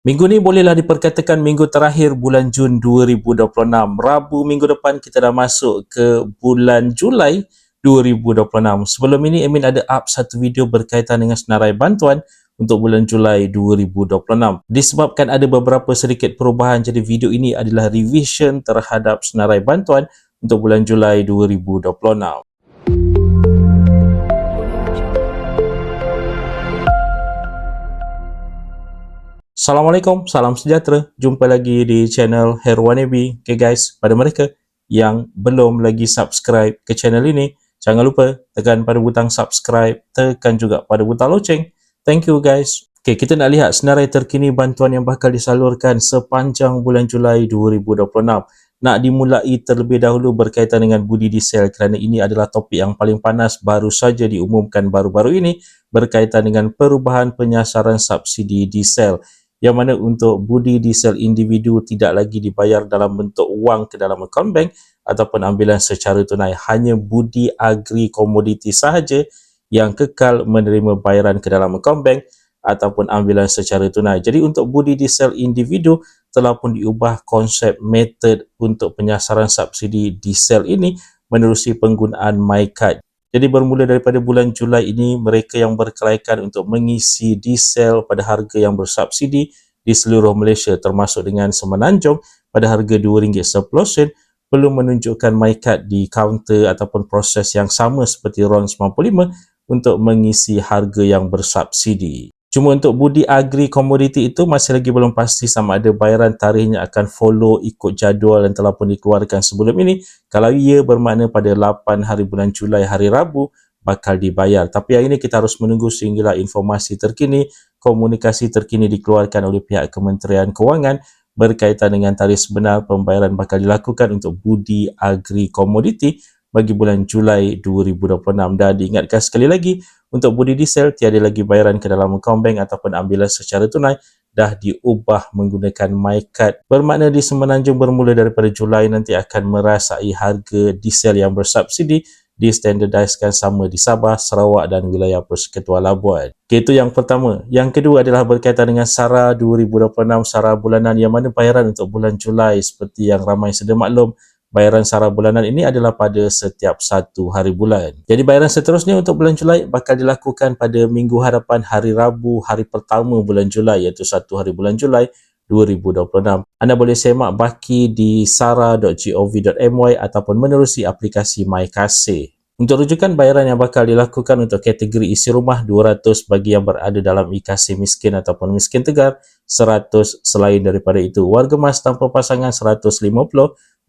Minggu ni bolehlah diperkatakan minggu terakhir bulan Jun 2026. Rabu minggu depan kita dah masuk ke bulan Julai 2026. Sebelum ini Amin ada up satu video berkaitan dengan senarai bantuan untuk bulan Julai 2026. Disebabkan ada beberapa sedikit perubahan, jadi video ini adalah revision terhadap senarai bantuan untuk bulan Julai 2026. Assalamualaikum, salam sejahtera. Jumpa lagi di channel Herwanebi. Okay guys, pada mereka yang belum lagi subscribe ke channel ini, jangan lupa tekan pada butang subscribe, tekan juga pada butang loceng. Thank you guys. Okay, kita nak lihat senarai terkini bantuan yang bakal disalurkan sepanjang bulan Julai 2026. Nak dimulai terlebih dahulu berkaitan dengan budi diesel kerana ini adalah topik yang paling panas baru saja diumumkan baru-baru ini berkaitan dengan perubahan penyasaran subsidi diesel, yang mana untuk budi diesel individu tidak lagi dibayar dalam bentuk wang ke dalam akaun bank ataupun ambilan secara tunai. Hanya budi agri komoditi sahaja yang kekal menerima bayaran ke dalam akaun bank ataupun ambilan secara tunai. Jadi untuk budi diesel individu telah pun diubah konsep metod untuk penyasaran subsidi diesel ini menerusi penggunaan MyCard. Jadi bermula daripada bulan Julai ini, mereka yang berkelaikan untuk mengisi diesel pada harga yang bersubsidi di seluruh Malaysia termasuk dengan Semenanjung pada harga RM2.10 perlu menunjukkan MyCard di kaunter ataupun proses yang sama seperti RON 95 untuk mengisi harga yang bersubsidi. Cuma untuk budi agri komoditi itu masih lagi belum pasti sama ada bayaran tarikhnya akan follow ikut jadual yang telah pun dikeluarkan sebelum ini. Kalau ia bermakna pada 8 hari bulan Julai, hari Rabu, bakal dibayar. Tapi hari ini kita harus menunggu sehinggalah informasi terkini, komunikasi terkini dikeluarkan oleh pihak Kementerian Kewangan berkaitan dengan tarikh sebenar pembayaran bakal dilakukan untuk budi agri komoditi bagi bulan Julai 2026. Dan diingatkan sekali lagi, untuk budi diesel tiada lagi bayaran ke dalam akaun bank ataupun ambilan secara tunai, dah diubah menggunakan MyCard. Bermakna di Semenanjung bermula daripada Julai nanti akan merasai harga diesel yang bersubsidi distandardizekan sama di Sabah, Sarawak dan wilayah Persekutuan Labuan. Itu yang pertama. Yang kedua adalah berkaitan dengan SARA 2026, SARA bulanan, yang mana bayaran untuk bulan Julai seperti yang ramai sedia maklum, bayaran SARA bulanan ini adalah pada setiap 1 hari bulan. Jadi bayaran seterusnya untuk bulan Julai bakal dilakukan pada minggu hadapan, hari Rabu, hari pertama bulan Julai, iaitu 1 hari bulan Julai 2026. Anda boleh semak baki di sara.gov.my ataupun menerusi aplikasi MyKasih. Untuk rujukan bayaran yang bakal dilakukan untuk kategori isi rumah, 200 bagi yang berada dalam e-Kasih miskin ataupun miskin tegar, 100 selain daripada itu. Warga mas tanpa pasangan, 150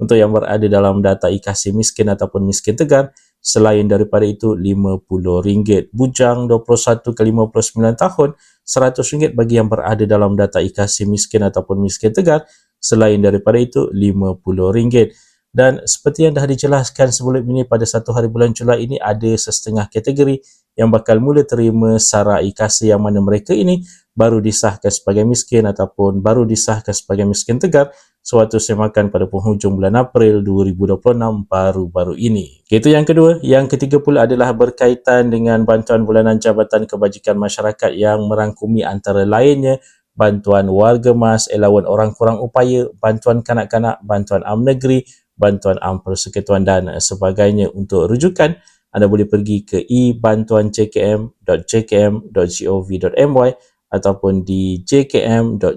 untuk yang berada dalam data e-Kasih miskin ataupun miskin tegar, selain daripada itu RM50. Bujang 21 ke 59 tahun, RM100 bagi yang berada dalam data e-Kasih miskin ataupun miskin tegar, selain daripada itu RM50. Dan seperti yang dah dijelaskan sebelum ini, pada 1 hari bulan Julai ini ada setengah kategori yang bakal mula terima SARA e-Kasih, yang mana mereka ini baru disahkan sebagai miskin ataupun baru disahkan sebagai miskin tegar sewaktu semakan pada penghujung bulan April 2026 baru-baru ini. Itu yang kedua. Yang ketiga pula adalah berkaitan dengan bantuan bulanan Jabatan Kebajikan Masyarakat yang merangkumi antara lainnya bantuan warga mas, elawan orang kurang upaya, bantuan kanak-kanak, bantuan am negeri, bantuan am persekutuan dan sebagainya. Untuk rujukan, anda boleh pergi ke e-bantuan.jkm.gov.my ataupun di jkm.gov.my.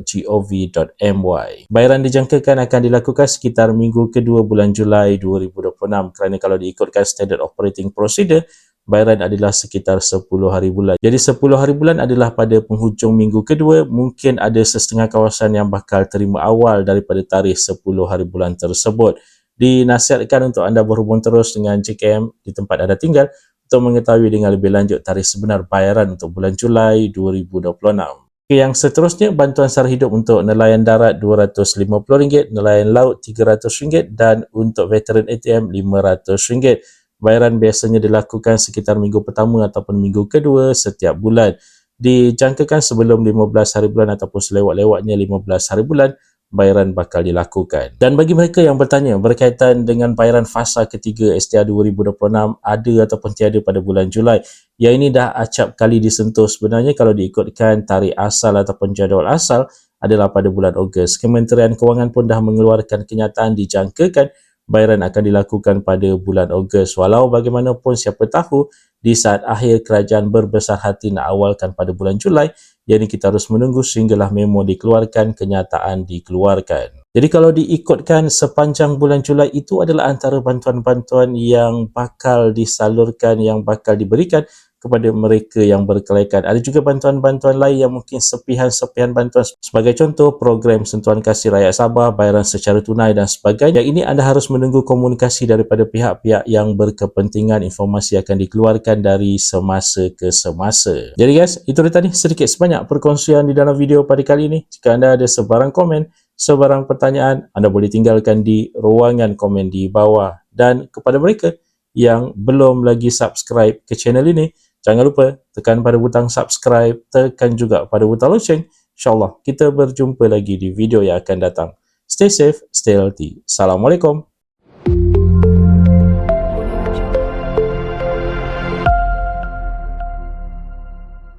Bayaran dijangkakan akan dilakukan sekitar minggu kedua bulan Julai 2026 kerana kalau diikutkan Standard Operating Procedure, bayaran adalah sekitar 10 hari bulan. Jadi 10 hari bulan adalah pada penghujung minggu kedua. Mungkin ada setengah kawasan yang bakal terima awal daripada tarikh 10 hari bulan tersebut. Dinasihatkan untuk anda berhubung terus dengan JKM di tempat anda tinggal untuk mengetahui dengan lebih lanjut tarikh sebenar bayaran untuk bulan Julai 2026. Yang seterusnya, bantuan sara hidup untuk nelayan darat RM250, nelayan laut RM300 dan untuk veteran ATM RM500. Bayaran biasanya dilakukan sekitar minggu pertama ataupun minggu kedua setiap bulan. Dijangkakan sebelum 15 hari bulan ataupun selewat-lewatnya 15 hari bulan, bayaran bakal dilakukan. Dan bagi mereka yang bertanya berkaitan dengan bayaran fasa ketiga STR 2026 ada ataupun tiada pada bulan Julai, yang ini dah acap kali disentuh sebenarnya. Kalau diikutkan tarikh asal ataupun jadual asal, adalah pada bulan Ogos. Kementerian Kewangan pun dah mengeluarkan kenyataan dijangkakan bayaran akan dilakukan pada bulan Ogos. Walau bagaimanapun siapa tahu di saat akhir kerajaan berbesar hati nak awalkan pada bulan Julai, jadi kita harus menunggu sehinggalah memo dikeluarkan, kenyataan dikeluarkan. Jadi kalau diikutkan sepanjang bulan Julai itu adalah antara bantuan-bantuan yang bakal disalurkan, yang bakal diberikan kepada mereka yang berkelaikan. Ada juga bantuan-bantuan lain yang mungkin sepihan-sepihan bantuan. Sebagai contoh, program Sentuhan Kasih Rakyat Sabah, bayaran secara tunai dan sebagainya. Ini anda harus menunggu komunikasi daripada pihak-pihak yang berkepentingan. Informasi akan dikeluarkan dari semasa ke semasa. Jadi guys, itu dia tadi sedikit sebanyak perkongsian di dalam video pada kali ini. Jika anda ada sebarang komen, sebarang pertanyaan, anda boleh tinggalkan di ruangan komen di bawah. Dan kepada mereka yang belum lagi subscribe ke channel ini, jangan lupa tekan pada butang subscribe, tekan juga pada butang lonceng. InsyaAllah kita berjumpa lagi di video yang akan datang. Stay safe, stay healthy. Assalamualaikum.